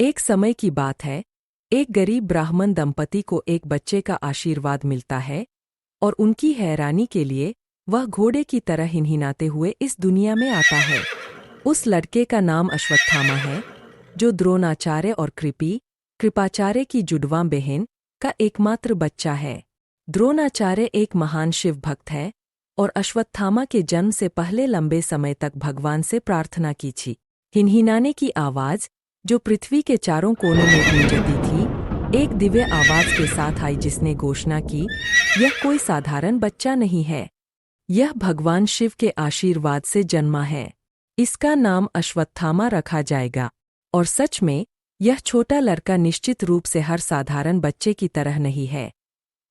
एक समय की बात है। एक गरीब ब्राह्मण दंपति को एक बच्चे का आशीर्वाद मिलता है और उनकी हैरानी के लिए वह घोड़े की तरह हिनहिनाते हुए इस दुनिया में आता है। उस लड़के का नाम अश्वत्थामा है, जो द्रोणाचार्य और कृपाचार्य की जुड़वां बहन का एकमात्र बच्चा है। द्रोणाचार्य एक महान शिव भक्त है और अश्वत्थामा के जन्म से पहले लंबे समय तक भगवान से प्रार्थना की थी। हिनहिनाने की आवाज़ जो पृथ्वी के चारों कोनों में गूंजती थी, एक दिव्य आवाज़ के साथ आई जिसने घोषणा की, यह कोई साधारण बच्चा नहीं है, यह भगवान शिव के आशीर्वाद से जन्मा है। इसका नाम अश्वत्थामा रखा जाएगा। और सच में यह छोटा लड़का निश्चित रूप से हर साधारण बच्चे की तरह नहीं है।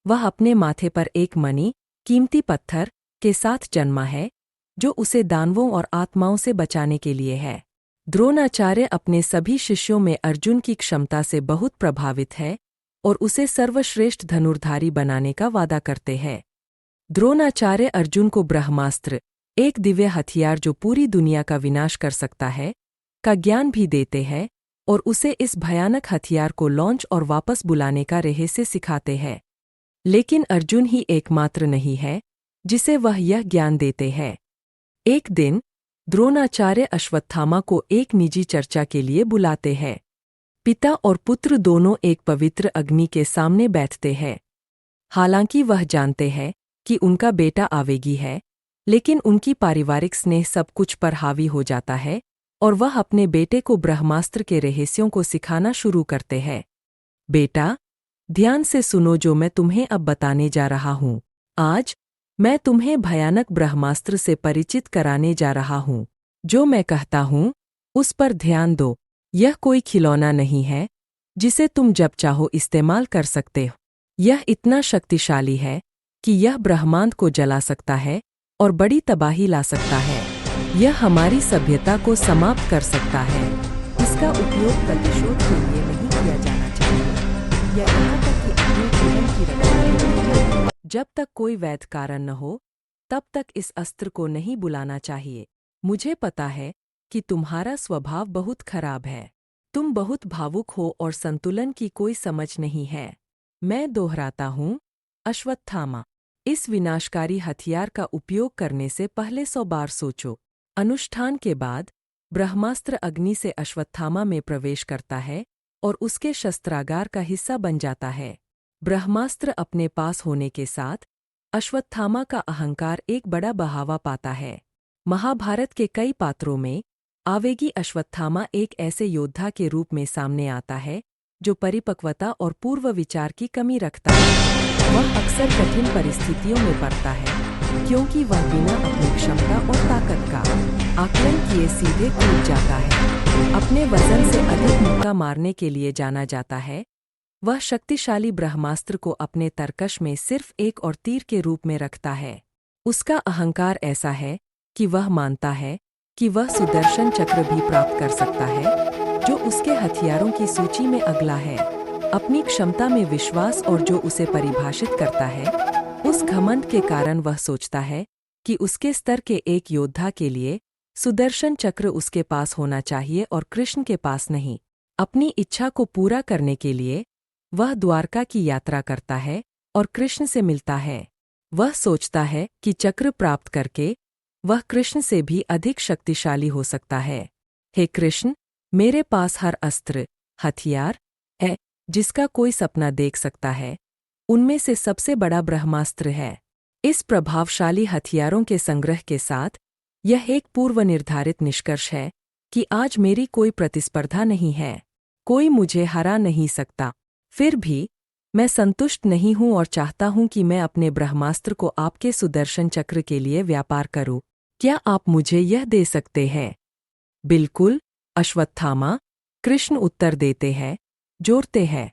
वह अपने माथे पर एक मणि, कीमती पत्थर के साथ जन्मा है, जो उसे दानवों और आत्माओं से बचाने के लिए है। द्रोणाचार्य अपने सभी शिष्यों में अर्जुन की क्षमता से बहुत प्रभावित है और उसे सर्वश्रेष्ठ धनुर्धारी बनाने का वादा करते हैं। द्रोणाचार्य अर्जुन को ब्रह्मास्त्र, एक दिव्य हथियार जो पूरी दुनिया का विनाश कर सकता है, का ज्ञान भी देते हैं और उसे इस भयानक हथियार को लॉन्च और वापस बुलाने का रहस्य सिखाते हैं। लेकिन अर्जुन ही एकमात्र नहीं है जिसे वह यह ज्ञान देते हैं। एक दिन द्रोणाचार्य अश्वत्थामा को एक निजी चर्चा के लिए बुलाते हैं। पिता और पुत्र दोनों एक पवित्र अग्नि के सामने बैठते हैं। हालांकि वह जानते हैं कि उनका बेटा आवेगी है, लेकिन उनकी पारिवारिक स्नेह सब कुछ पर हावी हो जाता है और वह अपने बेटे को ब्रह्मास्त्र के रहस्यों को सिखाना शुरू करते हैं। बेटा, ध्यान से सुनो जो मैं तुम्हें अब बताने जा रहा हूँ। आज मैं तुम्हें भयानक ब्रह्मास्त्र से परिचित कराने जा रहा हूँ। जो मैं कहता हूँ उस पर ध्यान दो। यह कोई खिलौना नहीं है जिसे तुम जब चाहो इस्तेमाल कर सकते हो। यह इतना शक्तिशाली है कि यह ब्रह्मांड को जला सकता है और बड़ी तबाही ला सकता है। यह हमारी सभ्यता को समाप्त कर सकता है। इसका उपयोग प्रतिशोध के लिए नहीं किया जाना चाहिए या यहाँ तक कि अपने जीवन की रक्षा के लिए। जब तक कोई वैध कारण न हो, तब तक इस अस्त्र को नहीं बुलाना चाहिए। मुझे पता है कि तुम्हारा स्वभाव बहुत खराब है। तुम बहुत भावुक हो और संतुलन की कोई समझ नहीं है। मैं दोहराता हूँ, अश्वत्थामा, इस विनाशकारी हथियार का उपयोग करने से पहले 100 बार सोचो। अनुष्ठान के बाद ब्रह्मास्त्र अग्नि से अश्वत्थामा में प्रवेश करता है और उसके शस्त्रागार का हिस्सा बन जाता है। ब्रह्मास्त्र अपने पास होने के साथ अश्वत्थामा का अहंकार एक बड़ा बढ़ावा पाता है। महाभारत के कई पात्रों में आवेगी अश्वत्थामा एक ऐसे योद्धा के रूप में सामने आता है जो परिपक्वता और पूर्व विचार की कमी रखता है। वह अक्सर कठिन परिस्थितियों में पड़ता है क्योंकि वह बिना अपनी क्षमता और ताकत का आकलन किए सीधे कूद जाता है। अपने वजन से अधिक मुक्का मारने के लिए जाना जाता है। वह शक्तिशाली ब्रह्मास्त्र को अपने तरकश में सिर्फ एक और तीर के रूप में रखता है। उसका अहंकार ऐसा है कि वह मानता है कि वह सुदर्शन चक्र भी प्राप्त कर सकता है, जो उसके हथियारों की सूची में अगला है। अपनी क्षमता में विश्वास और जो उसे परिभाषित करता है, उस घमंड के कारण वह सोचता है कि उसके स्तर के एक योद्धा के लिए सुदर्शन चक्र उसके पास होना चाहिए और कृष्ण के पास नहीं। अपनी इच्छा को पूरा करने के लिए वह द्वारका की यात्रा करता है और कृष्ण से मिलता है। वह सोचता है कि चक्र प्राप्त करके वह कृष्ण से भी अधिक शक्तिशाली हो सकता है। हे कृष्ण, मेरे पास हर अस्त्र, हथियार है जिसका कोई सपना देख सकता है। उनमें से सबसे बड़ा ब्रह्मास्त्र है। इस प्रभावशाली हथियारों के संग्रह के साथ यह एक पूर्व निर्धारित निष्कर्ष है कि आज मेरी कोई प्रतिस्पर्धा नहीं है। कोई मुझे हरा नहीं सकता। फिर भी मैं संतुष्ट नहीं हूं और चाहता हूं कि मैं अपने ब्रह्मास्त्र को आपके सुदर्शन चक्र के लिए व्यापार करूं। क्या आप मुझे यह दे सकते हैं? बिल्कुल, अश्वत्थामा, कृष्ण उत्तर देते हैं, जोड़ते हैं।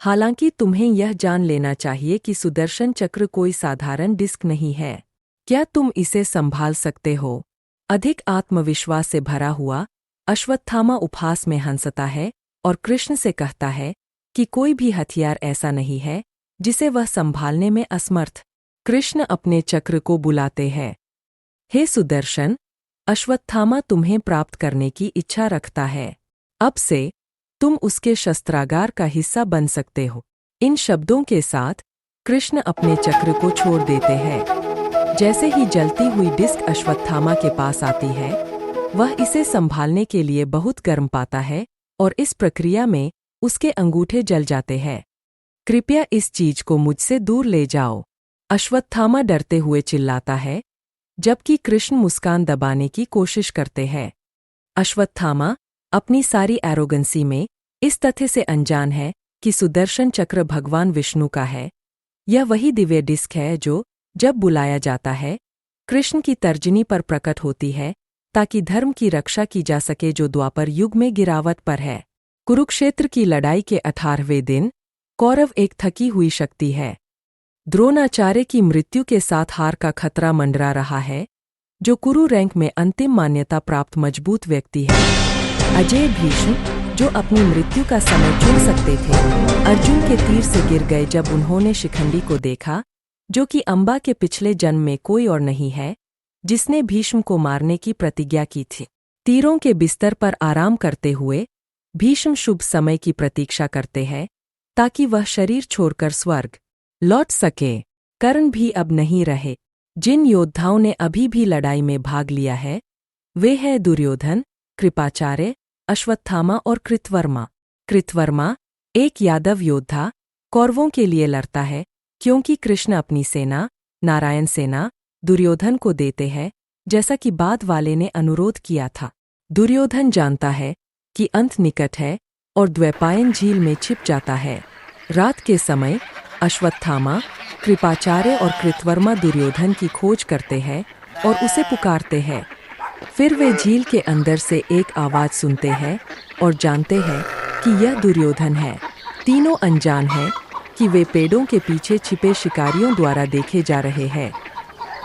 हालांकि तुम्हें यह जान लेना चाहिए कि सुदर्शन चक्र कोई साधारण डिस्क नहीं है। क्या तुम इसे संभाल सकते हो? अधिक आत्मविश्वास से भरा हुआ अश्वत्थामा उपहास में हंसता है और कृष्ण से कहता है कि कोई भी हथियार ऐसा नहीं है जिसे वह संभालने में असमर्थ। कृष्ण अपने चक्र को बुलाते हैं। हे सुदर्शन, अश्वत्थामा तुम्हें प्राप्त करने की इच्छा रखता है। अब से तुम उसके शस्त्रागार का हिस्सा बन सकते हो। इन शब्दों के साथ कृष्ण अपने चक्र को छोड़ देते हैं। जैसे ही जलती हुई डिस्क अश्वत्थामा के पास आती है, वह इसे संभालने के लिए बहुत गर्म पाता है और इस प्रक्रिया में उसके अंगूठे जल जाते हैं। कृपया इस चीज को मुझसे दूर ले जाओ, अश्वत्थामा डरते हुए चिल्लाता है, जबकि कृष्ण मुस्कान दबाने की कोशिश करते हैं। अश्वत्थामा अपनी सारी एरोगेंसी में इस तथ्य से अनजान है कि सुदर्शन चक्र भगवान विष्णु का है। यह वही दिव्य डिस्क है जो, जब बुलाया जाता है, कृष्ण की तर्जनी पर प्रकट होती है ताकि धर्म की रक्षा की जा सके जो द्वापर युग में गिरावट पर है। कुरुक्षेत्र की लड़ाई के 18वें दिन कौरव एक थकी हुई शक्ति है। द्रोणाचार्य की मृत्यु के साथ हार का खतरा मंडरा रहा है, जो कुरु रैंक में अंतिम मान्यता प्राप्त मजबूत व्यक्ति है। अजेय भीष्म, जो अपनी मृत्यु का समय चुन सकते थे, अर्जुन के तीर से गिर गए जब उन्होंने शिखंडी को देखा, जो कि अंबा के पिछले जन्म में कोई और नहीं है जिसने भीष्म को मारने की प्रतिज्ञा की थी। तीरों के बिस्तर पर आराम करते हुए भीष्म शुभ समय की प्रतीक्षा करते हैं ताकि वह शरीर छोड़कर स्वर्ग लौट सके। कर्ण भी अब नहीं रहे। जिन योद्धाओं ने अभी भी लड़ाई में भाग लिया है, वे हैं दुर्योधन, कृपाचार्य, अश्वत्थामा और कृतवर्मा। कृतवर्मा, एक यादव योद्धा, कौरवों के लिए लड़ता है क्योंकि कृष्ण अपनी सेना, नारायण सेना, दुर्योधन को देते हैं, जैसा कि बाद वाले ने अनुरोध किया था। दुर्योधन जानता है कि अंत निकट है और द्वैपायन झील में छिप जाता है। रात के समय अश्वत्थामा, कृपाचार्य और कृतवर्मा दुर्योधन की खोज करते हैं और उसे पुकारते हैं। फिर वे झील के अंदर से एक आवाज सुनते हैं और जानते हैं कि यह दुर्योधन है। तीनों अनजान हैं कि वे पेड़ों के पीछे छिपे शिकारियों द्वारा देखे जा रहे हैं।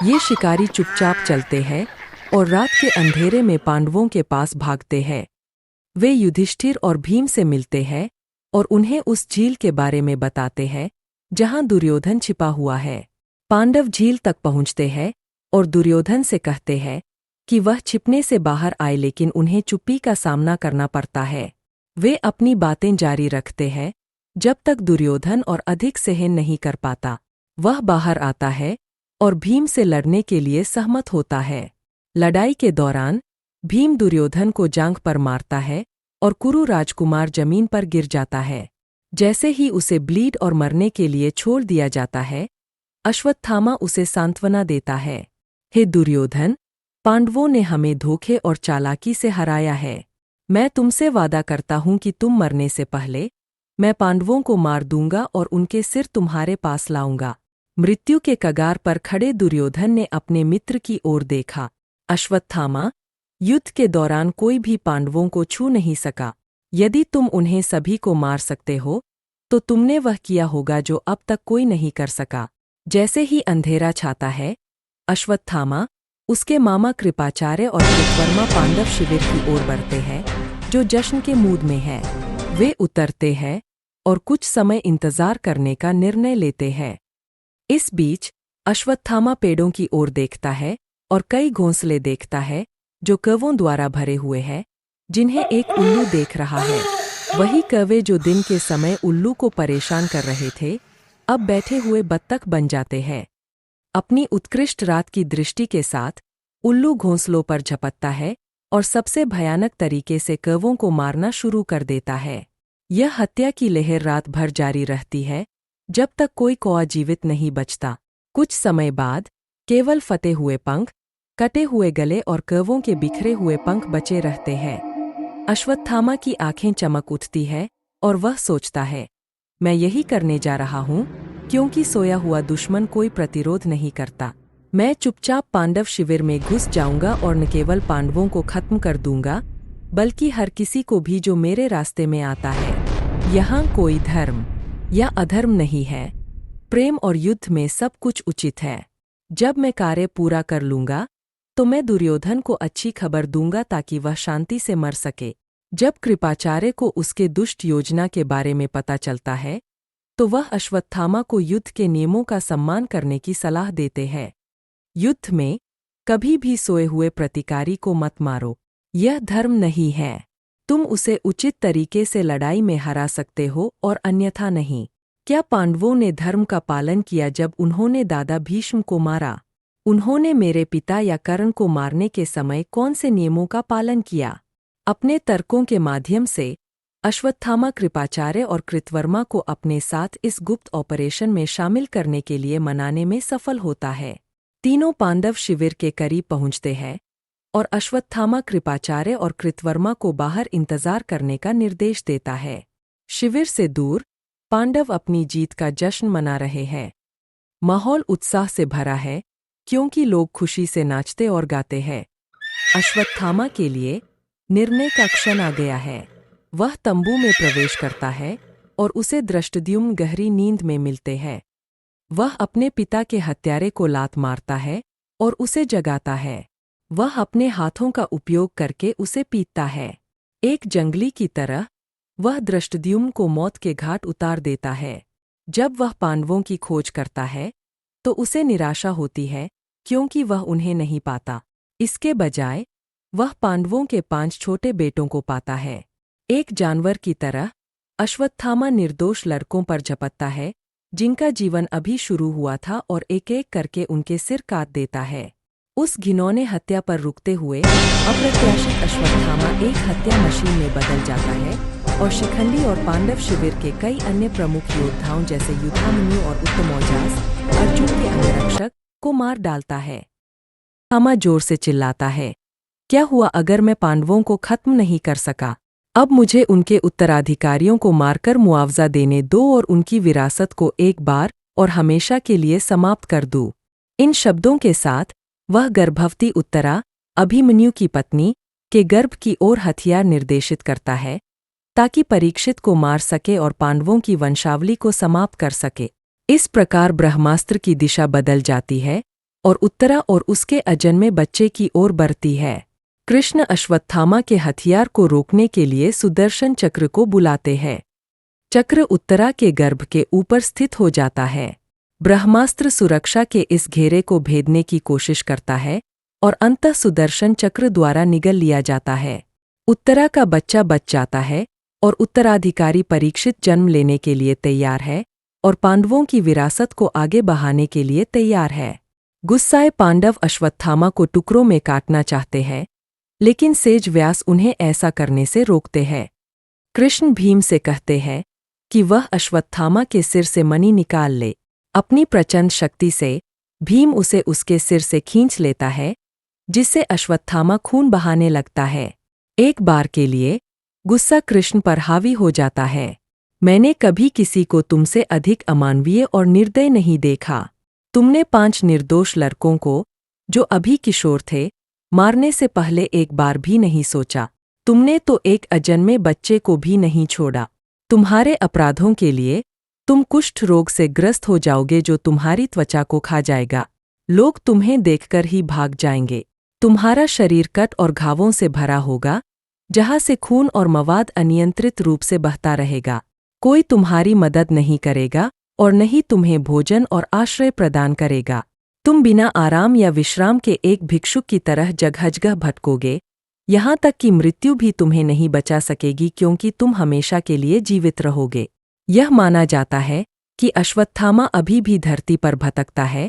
ये शिकारी चुपचाप चलते हैं और रात के अंधेरे में पांडवों के पास भागते हैं। वे युधिष्ठिर और भीम से मिलते हैं और उन्हें उस झील के बारे में बताते हैं जहां दुर्योधन छिपा हुआ है। पांडव झील तक पहुंचते हैं और दुर्योधन से कहते हैं कि वह छिपने से बाहर आए, लेकिन उन्हें चुप्पी का सामना करना पड़ता है। वे अपनी बातें जारी रखते हैं जब तक दुर्योधन और अधिक सहन नहीं कर पाता। वह बाहर आता है और भीम से लड़ने के लिए सहमत होता है। लड़ाई के दौरान भीम दुर्योधन को जांघ पर मारता है और कुरु राजकुमार जमीन पर गिर जाता है। जैसे ही उसे ब्लीड और मरने के लिए छोड़ दिया जाता है, अश्वत्थामा उसे सांत्वना देता है। हे दुर्योधन, पांडवों ने हमें धोखे और चालाकी से हराया है। मैं तुमसे वादा करता हूं कि तुम मरने से पहले मैं पांडवों को मार दूंगा और उनके सिर तुम्हारे पास लाऊंगा। मृत्यु के कगार पर खड़े दुर्योधन ने अपने मित्र की ओर देखा। अश्वत्थामा, युद्ध के दौरान कोई भी पांडवों को छू नहीं सका। यदि तुम उन्हें सभी को मार सकते हो, तो तुमने वह किया होगा जो अब तक कोई नहीं कर सका। जैसे ही अंधेरा छाता है, अश्वत्थामा, उसके मामा कृपाचार्य और कृतवर्मा पांडव शिविर की ओर बढ़ते हैं, जो जश्न के मूड में है। वे उतरते हैं और कुछ समय इंतजार करने का निर्णय लेते हैं। इस बीच अश्वत्थामा पेड़ों की ओर देखता है और कई घोंसले देखता है जो कौवों द्वारा भरे हुए हैं, जिन्हें एक उल्लू देख रहा है। वही कौवे जो दिन के समय उल्लू को परेशान कर रहे थे, अब बैठे हुए बत्तख बन जाते हैं। अपनी उत्कृष्ट रात की दृष्टि के साथ उल्लू घोंसलों पर झपटता है और सबसे भयानक तरीके से कौवों को मारना शुरू कर देता है। यह हत्या की लहर रात भर जारी रहती है जब तक कोई कौवा जीवित नहीं बचता। कुछ समय बाद केवल फटे हुए पंख, कटे हुए गले और कौवों के बिखरे हुए पंख बचे रहते हैं। अश्वत्थामा की आंखें चमक उठती है और वह सोचता है, मैं यही करने जा रहा हूँ क्योंकि सोया हुआ दुश्मन कोई प्रतिरोध नहीं करता। मैं चुपचाप पांडव शिविर में घुस जाऊंगा और न केवल पांडवों को खत्म कर दूंगा, बल्कि हर किसी को भी जो मेरे रास्ते में आता है। यहाँ कोई धर्म या अधर्म नहीं है। प्रेम और युद्ध में सब कुछ उचित है। जब मैं कार्य पूरा कर लूंगा तो मैं दुर्योधन को अच्छी खबर दूंगा ताकि वह शांति से मर सके। जब कृपाचार्य को उसके दुष्ट योजना के बारे में पता चलता है, तो वह अश्वत्थामा को युद्ध के नियमों का सम्मान करने की सलाह देते हैं। युद्ध में कभी भी सोए हुए प्रतिकारी को मत मारो, यह धर्म नहीं है। तुम उसे उचित तरीके से लड़ाई में हरा सकते हो और अन्यथा नहीं। क्या पांडवों ने धर्म का पालन किया जब उन्होंने दादा भीष्म को मारा? उन्होंने मेरे पिता या कर्ण को मारने के समय कौन से नियमों का पालन किया? अपने तर्कों के माध्यम से अश्वत्थामा कृपाचार्य और कृतवर्मा को अपने साथ इस गुप्त ऑपरेशन में शामिल करने के लिए मनाने में सफल होता है। तीनों पांडव शिविर के करीब पहुंचते हैं और अश्वत्थामा कृपाचार्य और कृतवर्मा को बाहर इंतजार करने का निर्देश देता है। शिविर से दूर पांडव अपनी जीत का जश्न मना रहे हैं। माहौल उत्साह से भरा है क्योंकि लोग खुशी से नाचते और गाते हैं। अश्वत्थामा के लिए निर्णय का क्षण आ गया है। वह तंबू में प्रवेश करता है और उसे धृष्टद्युम्न गहरी नींद में मिलते हैं। वह अपने पिता के हत्यारे को लात मारता है और उसे जगाता है। वह अपने हाथों का उपयोग करके उसे पीटता है। एक जंगली की तरह वह धृष्टद्युम्न को मौत के घाट उतार देता है। जब वह पांडवों की खोज करता है तो उसे निराशा होती है क्योंकि वह उन्हें नहीं पाता। इसके बजाय वह पांडवों के 5 छोटे बेटों को पाता है। एक जानवर की तरह अश्वत्थामा निर्दोष लड़कों पर झपटता है जिनका जीवन अभी शुरू हुआ था और एक एक करके उनके सिर काट देता है। उस घिनौने हत्या पर रुकते हुए अप्रत्याशित अश्वत्थामा एक हत्या मशीन में बदल जाता है और शिखंडी और पांडव शिविर के कई अन्य प्रमुख योद्धाओं जैसे युद्धामन्यु और उत्तमौजास अर्जुन के अंगरक्षक को मार डालता है। अश्वत्थामा जोर से चिल्लाता है, क्या हुआ अगर मैं पांडवों को खत्म नहीं कर सका? अब मुझे उनके उत्तराधिकारियों को मारकर मुआवजा देने दो और उनकी विरासत को एक बार और हमेशा के लिए समाप्त कर दूं। इन शब्दों के साथ वह गर्भवती उत्तरा अभिमन्यु की पत्नी के गर्भ की ओर हथियार निर्देशित करता है ताकि परीक्षित को मार सके और पांडवों की वंशावली को समाप्त कर सके। इस प्रकार ब्रह्मास्त्र की दिशा बदल जाती है और उत्तरा और उसके अजन्मे बच्चे की ओर बढ़ती है। कृष्ण अश्वत्थामा के हथियार को रोकने के लिए सुदर्शन चक्र को बुलाते हैं। चक्र उत्तरा के गर्भ के ऊपर स्थित हो जाता है। ब्रह्मास्त्र सुरक्षा के इस घेरे को भेदने की कोशिश करता है और अंततः सुदर्शन चक्र द्वारा निगल लिया जाता है। उत्तरा का बच्चा बच जाता है और उत्तराधिकारी परीक्षित जन्म लेने के लिए तैयार है और पांडवों की विरासत को आगे बढ़ाने के लिए तैयार है। गुस्साए पांडव अश्वत्थामा को टुकड़ों में काटना चाहते हैं, लेकिन सेज व्यास उन्हें ऐसा करने से रोकते हैं। कृष्ण भीम से कहते हैं कि वह अश्वत्थामा के सिर से मणि निकाल ले। अपनी प्रचंड शक्ति से भीम उसे उसके सिर से खींच लेता है, जिससे अश्वत्थामा खून बहाने लगता है। एक बार के लिए गुस्सा कृष्ण पर हावी हो जाता है। मैंने कभी किसी को तुमसे अधिक अमानवीय और निर्दय नहीं देखा। तुमने 5 निर्दोष लड़कों को, जो अभी किशोर थे, मारने से पहले एक बार भी नहीं सोचा। तुमने तो एक अजन्मे बच्चे को भी नहीं छोड़ा। तुम्हारे अपराधों के लिए तुम कुष्ठ रोग से ग्रस्त हो जाओगे जो तुम्हारी त्वचा को खा जाएगा। लोग तुम्हें देखकर ही भाग जाएंगे। तुम्हारा शरीर कट और घावों से भरा होगा, जहां से खून और मवाद अनियंत्रित रूप से बहता रहेगा। कोई तुम्हारी मदद नहीं करेगा और न ही तुम्हें भोजन और आश्रय प्रदान करेगा। तुम बिना आराम या विश्राम के एक भिक्षुक की तरह जगह भटकोगे, यहाँ तक कि मृत्यु भी तुम्हें नहीं बचा सकेगी क्योंकि तुम हमेशा के लिए जीवित रहोगे। यह माना जाता है कि अश्वत्थामा अभी भी धरती पर भटकता है,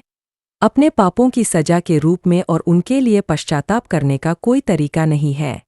अपने पापों की सजा के रूप में, और उनके लिए पश्चाताप करने का कोई तरीका नहीं है।